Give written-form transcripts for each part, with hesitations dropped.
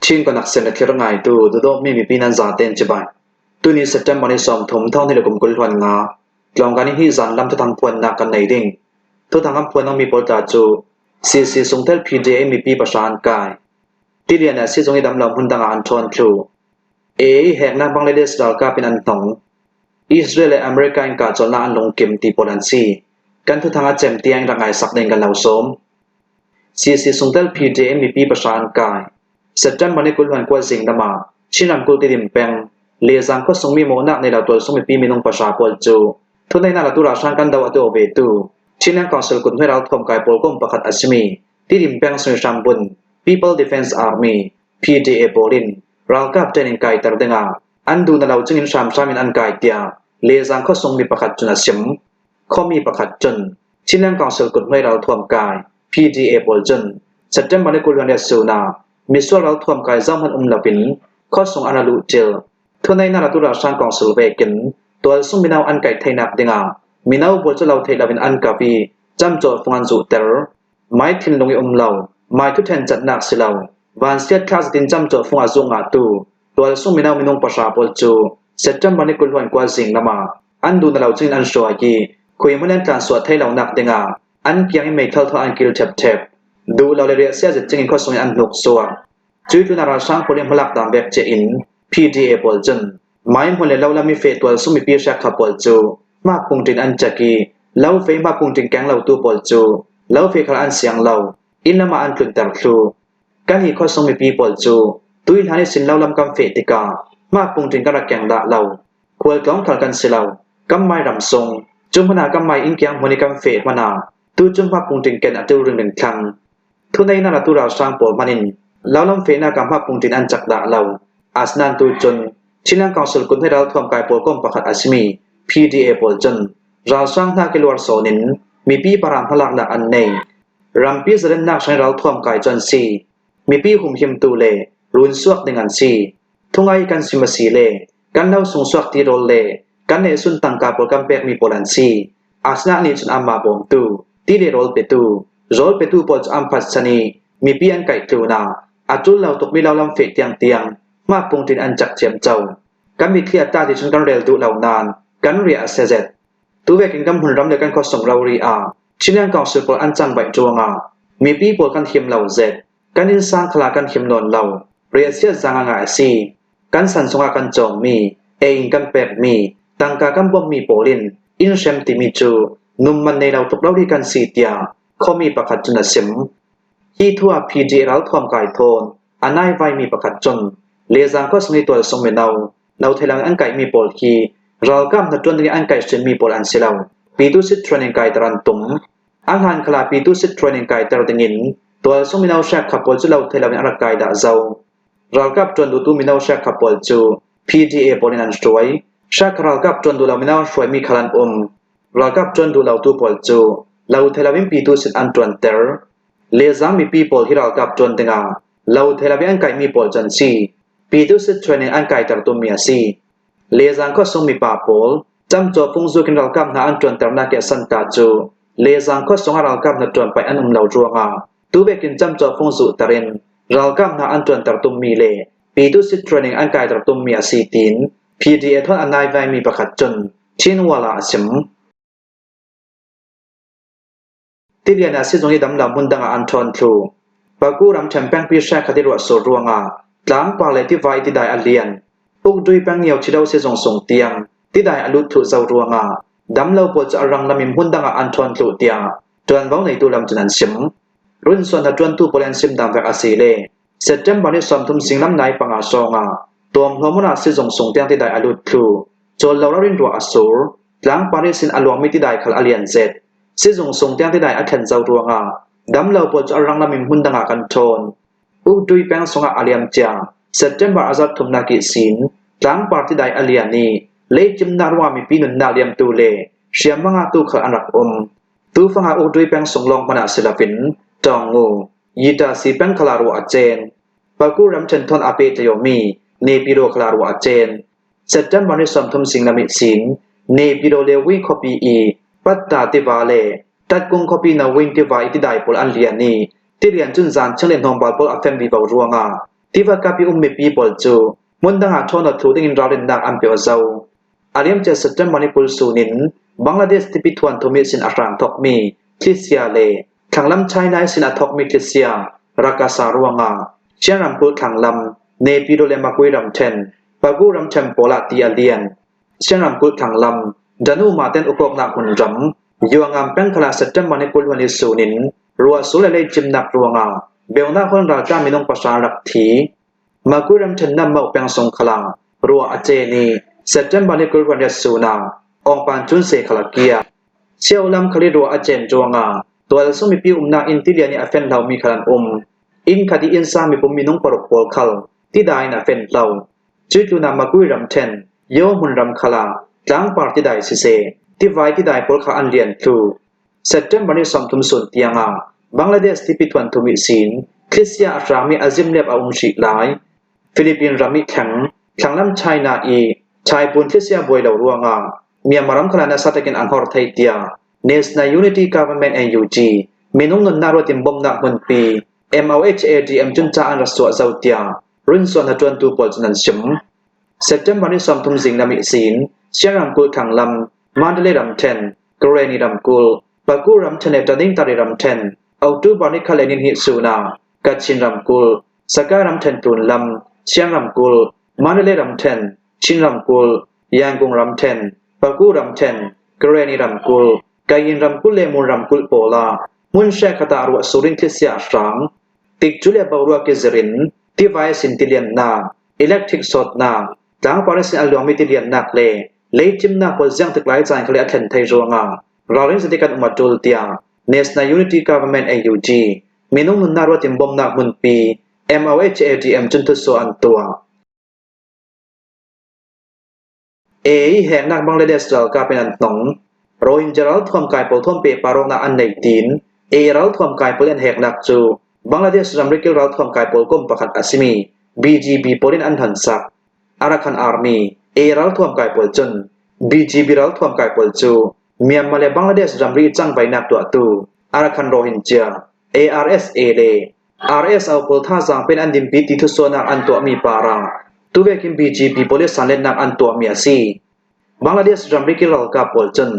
ชิงก็นักเสนอที่ร่างไงตัวดูดไม่มีปีนั้นจ่าเต้นจีบายตัวนี้เซตเต็มวันนี้สอมถมเท่าที่เรากลุ่มกุลวันงาลองการนี้ที่จันลำทุกทางพวนนักกันในดิ่งทุกทางคำพวนต้องมีโปรตาจูซีส่งเทลพีดีเอ็มมีปีประชานกายที่เรียนเนี่ยซีส่งให้ดำลำหุ่นต่างอันทอนครูแหกนักบังเลเดสดาลกาเป็นอันตองอิสราเอลและอเมริกาการจนละอันลงเกมตีโปแลนซีกันทุกทางอาเจมเตียงร่างไงสักเด้งกันเหล่าสมซีส่งเทลพีดีเอ็มมีปีประชานกายเซตเต็มวันนี้กุลวันกว่าสิ่งดมาชินันกุลติดิมเปงเลี้ยงก็ส่งมีโมนักในเราตัวส่งมีปีมีนงประชาปลจูทุนในนาตัวราชันกันดาวตัวเบตูชินันกองสุลกุลให้เราทำการปลกมประคัดอัศมีที่ดิมเปงสุนชัมบุญ People Defense Army PDA โปลินเรากับเจนิงไกตระเดงาอันดูนาเราจึงอินชามชามินอันไกเตียเลี้ยงก็ส่งมีประคัดจุนสิมข้อมีประคัดจนชินันกองสุลกุลให้เราทำการ PDA โปลจนเซตเต็มวันนี้กุลวันเดสูนามิสวาเราทำการจ้างมันลาบินข้อส่งอนาลูเจลทุนในนาตัวราชันกองสุลเวกินตัวส่งมินาวอันไกไทยนักเดงามินาวบทจะเราเทลาวินอันกาบีจำโจทย์ฟงอันจุเตอร์ไม่ทิ้งลงยอมเราไม่ทุกแทนจัดหนักสิเราวันเสียคลาสตินจำโจทย์ฟงอันจุงอาตูตัวส่งมินาวมินงประชาปลจูเซตจำวันนี้กุลวันกว่าสิ่งละมาอันดูนาเราจึงอันชัวกีคุยมันนั้นการสวดไทยเราหนักเดงาอันเพียงไม่เท่าอันกิลเทปดูเราเรียเสียจะจึงข้อส่งอันหนุกสัวจุดนาราช่างพลิมพลักตามแบบเจอิน PDA ปลจนไม่หมดเลยเราละมีเฟตัวสุ่มมีปีชักขับปลจูมาปุ่งจินอันจักีเราเฟมาปุ่งจินแกงเราตัวปลจูเราเฟคลอันเสียงเราอินละมาอันกลุ่นแต่ครูการที่ข้อสุ่มมีปีปลจูตุยทานิสินเราลำกำเฟติกามาปุ่งจินกระแกงละเราควรกล้องขัดกันสิเรากำไม้รำทรงจุ่มพนากำไม้อินแกงหัวในกำเฟตมานาตุจุ่มมาปุ่งจินแกนอัตุเรื่องหนึ่งครั้งทุนในนาตุเราสร้างปลมานินเราลำเฟนากำมาปุ่งจินอันจักละเราอาสนันตุจนชินังกองสุลกุลให้เราทำการปลกมประคัดอัศมี PDA ปลจนเราสร้างท่าเกลวร์โซนินมีปีปรามพลังหนักอันเนยรำปีเสด็จนักใช้เราทำการจนซีมีปีหุ่มหิมตูเลรุนสวกในงานซีทุ่งไอกันซิมาซีเลกันเราส่งสวกที่โรเลกันเนสุนตังกาปลกัมเปกมีโปลันซีอาสนันนี้จนอัมมาบงตูที่เดโรลเปตูโรลเปตูปลจอัมพัสนีมีปีอันไก่ตูนาอาจุลเราตกมีเราลำเฟกเตียงมาปุ่งจินอันจักเทียมเจ้ากันมีเคลียตาที่ฉันกันเร็วดูเหล่านานกันเรียเซเซตตัวเวกินกำหุ่นรำเดียกันก็ส่งเราเรียชินังกองสุดปลอันจังใบจวงมีปีปลกันเทียมเหล่าเซตกันอินสร้างขลากันเทียมนนเหล่าเรียเสียจางงาซีกันสันสงกันจงมีเองกันเป็ดมีตังกากันบ่มีโปลินอินเชมติมิจูนุ่มมันในเราตกเราที่กันสีเตียเขามีประคัดจุนสิมที่ทั่วพีจีเราทอมไก่โทนอันนายไวมีประคัดจนเลี้ยงก็สมัยตัวสมัยเราเทลังอันไก่มีโปลคีเรากำนัดจนที่อันไก่เช่นมีโปลอันเซลาปีตุสิทธิ์เทรนนิ่งไก่ตรันตุ่มอาหารคลาปีตุสิทธิ์เทรนนิ่งไก่ตรันดินตัวสมัยเราแชกขับโปลจูเราเทลังอันไก่ด่าเจ้าเรากับจนดูตัวมีเราแชกขับโปลจู PDA โปลินันช่วยแชกเรากับจนดูเรามีเราช่วยมีขลันเรากับจนดูเราตัวโปลจูเราเทลังปีตุสิทธิ์อันตรันเตอร์เลี้ยงมีปีโปลที่เรากับจนติงาเราเทลังอันไก่มีโปลจันซีปีตุสิทธิ์เทรนนิ่งอันไก่ตรันตุ่มมีอาซีเลี้ยงก็ส่งมีปาโปลจำโจฟงซูกินเรากับนาอันจวนแต่นักเกสันตาจูเลี้ยงก็ส่งเรากับนาจวนไปอันเราจวงตัวเบกินจำโจฟงซูตรินเรากับนาอันจวนแต่ตุ่มมีเลปีตุสิทธิ์เทรนนิ่งอันไก่ตรันตุ่มมีอาซีติน PDA ทอนอันนายไวมีประคัดจนชินวลาสิมที่เรียนอาศัยตรงนี้ดำลำหุ่นดังอันทอนทรูปากูรำแชมเปี้ยนปีแชกขัดรัวสูรัวงาหลังปาเลที่ไว้ที่ได้อันเลียนอุกดุยแป้งเหนียวที่เราเสียส่งเตียงที่ได้อันลุถุเจ้ารัวงาดำเราปวดจะรังลำมิมหุ่นดังอันทอนทรูเตียงจวนบ้องในตัวลำจันสิมรุ่นส่วนจวนตัวโปเลนซิมดำแบบอาศัยเลเสร็จจำบันที่สมทุมสิงลำไหนปังอาซองตัวหัวมันอาศัยส่งเตียงที่ได้อันลุถุจนเราเรินรัวอาสูรหลังปาริสินอันหลวงไม่ที่ได้ขลาเลียนเสร็จสิส่งเตียงที่ได้อันเข็นเจ้ารัวงาดำเราปวดจะรังลำมิมหุ่นดังกันทนอุดุยแป้งส่งอาเลียมจ่าเซปเทมเบอร์อาซัดทุมนากิสินหลังปาร์ตี้ได้อาเลียนีเล่จิมนารวามีปีนุนนาเลียมตูเล่เชียมังอาตูขอันรักตูฟังอาอุดุยแป้งส่งลองพนาศิลปินจองงูยีตาสีแป้งคลารัวอาเจนปากูรำเชนทอนอาเปตโยมีเนปิโรคลารัวอาเจนเซปเทมเบอร์นิสมทุมสิงนามิสินเนปิโรเลวิคอปีอีปัตตาติวาเลตัดกุงคอปีนาวินติวาอิติได้ปอลอันเลียนีที่เรียนจุนจานเชิงเล่นทองบอลปอลอัฟเฟมบีบาวรัวงา ที่ว่ากับมีปีบอลจูมุนดังหาทอนถูดิงราวเรนดักอัมเปียวเจ้าอาเรียมเจสเตมมานิปุลสูนินบังลาเทศที่พิทวนทุมิสินอัฟรังทอกมีคริสเซียเลขังลำไชน่าสินอัทอกมีคริสเซียรักษารวงอาเชียนรำพูดขังลำเนปิโดเลมากุยรำเทนปากูรำเทมโปลาตีอาเลียนเชียนรำพูดขังลำจันูมาเตนอุปกรณ์หุ่นรำยวงามเป็นคลาสเตมมานิปุลวันนิสูนินรัวสุเลเลจิมนักรวงอาเบลนาคนราชามินงภาษาลักทีมากุรำเทนนำมาเป็นสงขลารัวอเจนีเซตเตมมานิปุลวันนิสูนาองปันจุนเซขลักเกียเชี่ยวลำคลิรัวอเจนจวงอาตัวเราสมิปีนาอินทิเลียนีอเฟนเรามีขลันอินคดีอินซามีปุ่มมีน้องปรกโปลคัลที่ได้น่ะเฟนเราจุดลุนามากุยรำเทนโยมุนรำคลาจังปาร์ที่ได้สิเซที่ไว้ที่ได้โปลคาอันเลียนทูเซตเตมบันิสอมทุมสุนเตียงอาบังลาเทศที่ปิดวันทุมิสินคริสเตียรามีอาซิมเล็บอาอุมชิลายฟิลิปปินส์รามีแข็งลำไชน่าอีชายปุ่นคริสเตียบวยเหล่ารวงอาเมียมารำคลานาสัตกินอันฮอร์ไทเตียNational Unity Government NUG มีนุ่งนนนารติมบอมนักมันปี MOHADM จุนจาอันรัสวะเจ้าเตียรุ่นส่วนหัจวนตูปอลจนันชิมเซตเตมบันิสอมทุมสิงนามิสินเชียงรำกุลขังลำมาเดเลรำเทนกรณีรำกุลปากูรำเทนเอตันดิงตาริรำเทนเอาตูบานิคาเลนินฮิสูนากัดชินรำกุลสการำเทนตุนลำเชียงรำกุลมาเดเลรำเทนชินรำกุลยางกุงรำเทนปากูรำเทนกรณีรำกุลกายินรำกุลเลมุนรำกุลโปลามุนเชคตารัวสุรินทิเสียสังติกจุเลบารัวเกซรินที่ไวสินติเลียนนาอิเล็กทริกสดนาจังปาริสินอลวมิติเลียนนักเลจิมนาพอจังตึกไลจานเคลียเทนไทจวงาเราเล่นสติกันอุมาจูลเตีย National Unity Government NUG มีนุ่งนุนนารวติมบอมนักมุนปี MOHADM จุนทุสโซอันตัวแห่งนักบังเลเดสเรากาเป็นอันตงโรฮิงญาเราทวมกายปลท่วมเปปารองนักอันในตีนเราทวมกายปลเล่นแหกนักจูบังลาเทศรัมริกิลเราทวมกายปลก้มประคัดอาซิมี BGB ปลินอันหันสักอารักันอาร์มีเราทวมกายปลจน BGB เราทวมกายปลจูเมียนมาเลบังลาเทศรัมริจังไปนักตัวตูอารักันโรฮิงญา ARSA เล RS เอาปลท่าสังเป็นอันดิมปีติทุโซนักอันตัวมีปาราตูเวกิม BGB ปลิสันเล่นนักอันตัวมีอาซีบังลาเทศรัมริกิลเรากับปลจน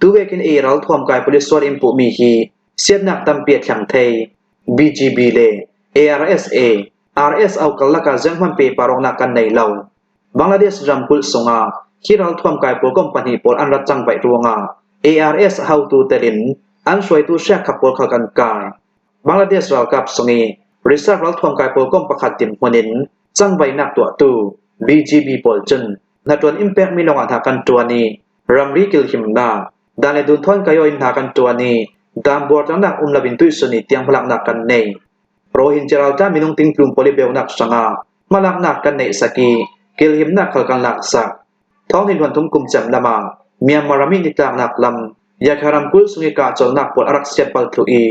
ตูเวกินเราทวมกายปลิสวดอิมปุมีฮีเสียนักตั้มเปียดขังเทย BGB เล ARSA RS เอากัลลักจังมันเปปารองนักกันในเราบังลาเทศรัมกุลสงาที่เราทวมกายปลก้มปนีปลอันรัดจังไปรวงา ARS เฮาตูเตลินอันสวยตูแชกขับปลขักันกายบังลาเทศเรากับสงีริซาเราทวมกายปลก้มประคัดติมหัวนินจังไปนักตัวตู BGB ปลจนนัดวันอิมแพกมีลงอันหากันตัวนี้รัมริกิลหิมนาดานเลดุนทอนกายอินหากันตัวนี้ดามบัวจังนักลาบินตุยสนิเตียงพลักนักกันในโรฮินเจราจ้ามีนุ่งติงกลุ่มโพลิเบลนักสังามาลักนักกันในสกีกิลหิมนักขลกันลักสักท้องหินวันทุ่มกุมจำละมาเมียมารามินิกลางนักลำยาคารัมกุลสุนิกาจลนักปวดรักเสียปัลทุอี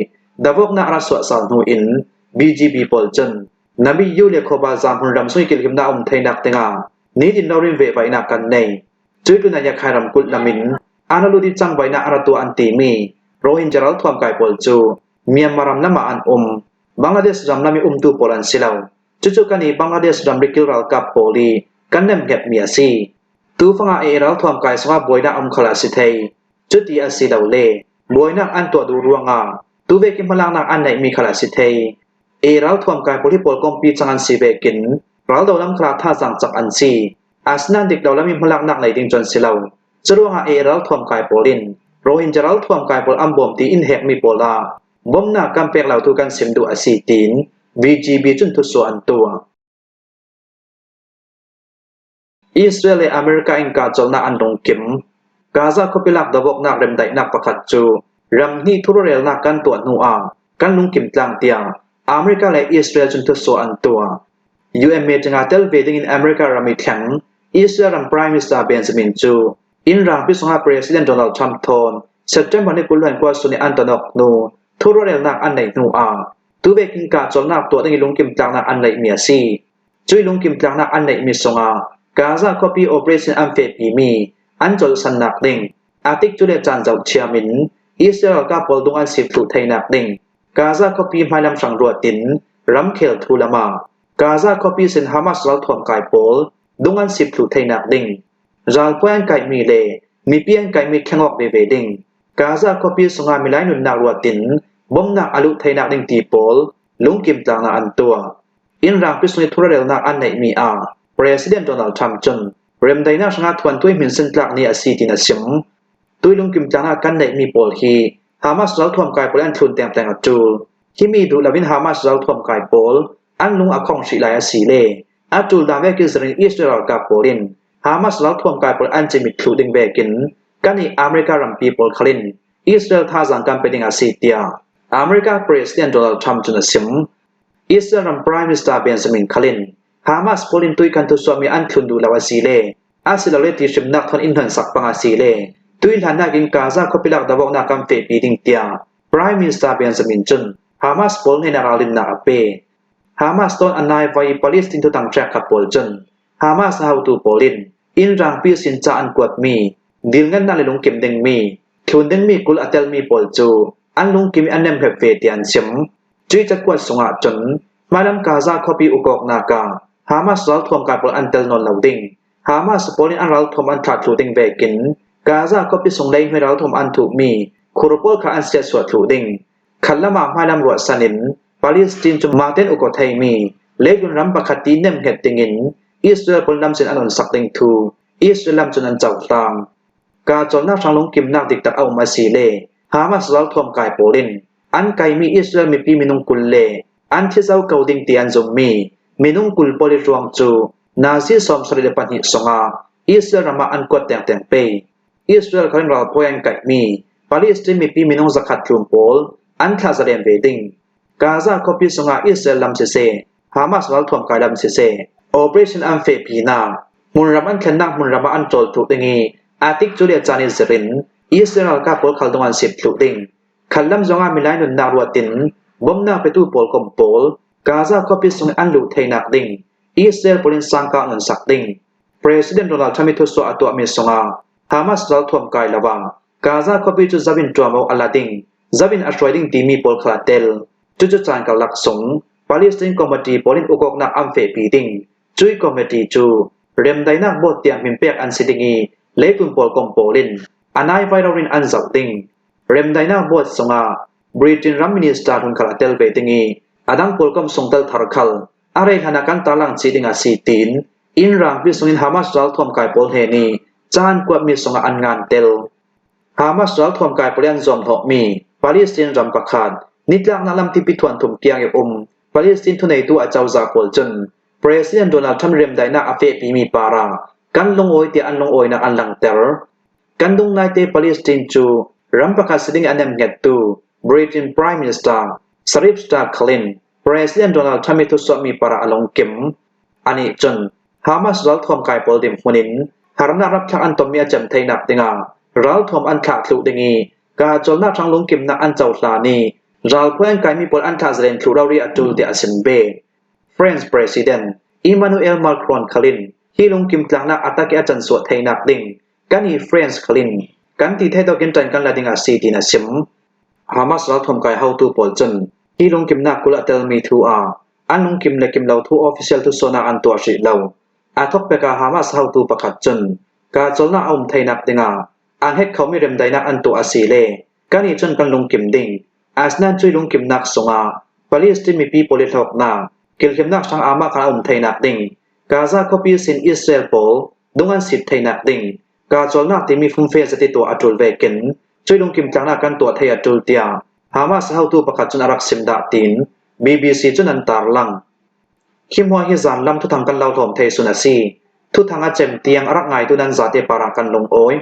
ดาวกนักรัสวะสันหูอิน BGB ปลจันนบียูเลโคบาซามหุนรำสุนิกิลหิมนาไทยนักเตงานี้ดินเราริมเวไปนักกันในจุดดุนายาคารัมกุลลามินอานาลูดิจังไว้นักรัตัวอันตีมีโรฮิงญาเราทวมกายปลจูเมียนมารำน้ำมาอันบังลาเทศรำน้ำมีตูโปลันสิลาวจุกันนี้บังลาเทศรำริกิลเรากับโปลีกันเนมเก็บเมียซีตูฟังเราทวมกายสวาบวยนักขลาสิเทยจุดที่อาศิลาวเล่บวยนักอันตัวดูรวงตูเวกิมพลังนักอันไหนมีขลาสิเทยเราทวมกายโปลีโปลกอมปีจังอันสีเวกินเราเดาล้ำคลาท่าสังจากอันซีอาสนันดิกเดาล้ำมีพลังนักไหนดิงจนสิลาวจะรู้เราทวมกายโปลินโรฮินญาเราทวมกายปลอัมบอมตีอินเฮกมีโปลาบอมนักกำเปกเหล่าทุกันสิมดูอาศิติน BGB จุนทุสอันตัวอิสราเอลและอเมริกาอิงกาจลนักอันดงกิมกาซาคบิลักดบกนักเรมไดนักประคัดจูรำนี่ทุรเรลนักกันตัวนัวกันลุงกิมกลางเตียงอเมริกาและอิสราเอลจุนทุสอันตัว UMA จังอาเตลเวดิงอินอเมริการามิแข็งอิสราเอลรัมไพรมิสตาเบนจามินจูอินรังพิสงาประธานาธิบดีโดนัลด์ทรัมป์ทอนเซตเตมบันในกุลวันกว่าสุนิอันตนกนูทุรเรลนักอันไหนนูตูเบกินกาจลนักตัวตั้งลุงกิมกลางนักอันไหนเมียซีจุยลุงกิมกลางนักอันไหนมีสงากาซาคอปีโอเปอเรชั่นอัมเฟปีมีอันจลสันนักดิงอาทิกจุเลจันเจ้าเชียมินอิสราเอลกับปอลดงอันสิบถูไทยนักดิงกาซาคอปีไม่ลำสังรัวตินรำเคลทูลามา กาซาคอปีสินฮามาสรัลทวมกายโปลดุงอันสิบถุไทนักดิ่งรัลพวนไกมีเลมีเปียนไกมีแข่งออกเบเบดิ่งกาซาคอปีสงามิไลนุนนักรัวตินบ่มนักอลุไทนักดิ่งตีโปลลุงกิมตางนาอันตัวอินรางพิสุนิทุระเรลนักอันไหนมีPresident Donald Trump จนเริ่มได้น่าชนะทวนด้วยมินสินกลักนี้อาศีตินาซิมตุยลุงกิมจางอากันในมีโปลฮีฮามาสรัลทวมกายโปลอันทุนแต่งจูลที่มีดูลาวินฮามาสรัลทวมกายโปลอันลุงอคองชิลายสีเลอาจูลดามเวกิสรินอิสราเอลกับโปลินฮามาสรัลทวมกายโปลอันจะมีคลูดิงเวกินกันในอเมริการัมปีโปลคลินอิสราเอลท่าจังกันเป็นอาศีติอาอเมริกา President Donald Trump จนซิมอิสราเอล Prime Minister Benjamin Kalin Hamas polin tui kan tu suami an thundu lawasile asilale ti shimnak thon inhan sakpang asile tui lhanna ging Gaza khopilak dawok na kam fe piding tia Prime Minister Benjamin Chun Hamas pol ne naralin na ape Hamas ton anai vai Palestine tu tang track kapol chun Hamas how to polin in rang pi sin cha an kwat mi dil ngan na le lung kim deng mi thun deng mi kul atel mi pol chu an lung kim anem hep fe tian sim chui cha kwat sunga chun madam Gaza khopi ukok na ka Hamas รัลทวมกายโปลอันเตลนอนเหล่าดิ่ง Hamas โปลินอันรัลทวมอันขาดถูดิ่งเวกินกาซาก็ปิส่งได้ให้รัลทวมอันถูมีคูรโปลขาอันเสียสวดถูดิ่งขันละมาให้ลำรวจสนินปาเลสไตน์จุมมาเต้นอุกไทยมีเล็กยุนรำปะขัดตีเนมเห็ดติงินอิสราเอลปลนำเส้นอันนนสักดิ่งทูอิสราเอลลำจนอันเจ้าตามกาจนนักทางลงกิมนักดิกตักเอามาสีเล Hamas รัลทวมกายโปลินอันไกมีอิสราเอลมีปีมินุงกุลเลอันที่เจ้าเกาดิ่งเตียนจงมีMinung kulpoli ruang chu Nazi som sari depan hi songa Israel rama an kwat teng pe Israel kharin ral poyang kai mi Palestine mi pi minung zakat tlum pol an thla zarem ve ding Gaza kopi songa Israel lam se Hamas wal thom kai lam se Operation am fe pi na mun ram an thlenak mun rama an tol thu dingi atik chu le chani zerin Israel ka pol khaldong an sip thu ding khallam zonga milai nun na ruatin bomna petu pol kom pol Gaza kopi sung an lu thai nak ding Israel polin sangka ngan sak ding President Donald Trump thu so atwa mi songa Hamas ral thom kai lawang Gaza kopi chu zabin tuamo alading zabin ashroiding timi pol khlatel chu chan ka lak sung Palestine committee polin ukok nak am fe pi ding chui committee chu rem dai nak bot tiang min pek an sidingi leipun pol kom polin anai vairorin an zau ding rem dai nak bot songa Britain Ram Minister hun khlatel be dingi Adang polkom songtal tharkhal are hanakan talang chidinga sitin in rang pi sungin Hamas ral thom kai pol he ni chan kwat mi songa an ngan tel Hamas ral thom kai polian zom thok mi Palestine ram pakhat nitlak na lam ti pi thwan thum kiang e Palestine thunei tu a chawza pol chun President Donald Trump rem dai na afe pi mi para kan long oi ti an long oi na an lang ter kan dung nai te Palestine chu ram pakhat siding anem nget tu Britain Prime Minister Sarif Star Kalin President Donald Trump tu suami para along kim ani chun Hamas ral thom kai pol dim hunin harna rap thak an tomia jam thai nak dinga ral thom an kha thlu dingi ka cholna thang lung kim nak an chaw hla ni ral phoen kai mi pol an tha zren thlu rawi atul ti asin be French President Emmanuel Macron Kalin hi lung kim tlang nak atake achan so thai nak ding kani French Kalin kan ti thai to kin tan kan la dinga si ti na sim Hamas ral thom kai how to pol chun hi lung kim nak kula tel mi thu an lung kim le kim lo thu official tu sona an to shi lo athok pe ka Hamas how to pakhat chun ka cholna aum thai nak dinga an het khau mi rem dai nak an to asile kani chun kan lung kim ding asnan chui lung kim nak songa Palestine mi pi polithok na kil kim nak sang ama ka aum thai nak ding Gaza kopi sin Israel pol dungan sit thai nak ding ka cholna ti mi fum fe zati to atul vekin chui lung kim tlang na kan to thai atul tia Hamas how to pakhat chun arak sim da tin BBC chun an tar lang Kimwa hi zan lam thu thang kan lau thom thei sunasi thu thanga chem tiang arak ngai tu nan zate para kan long oi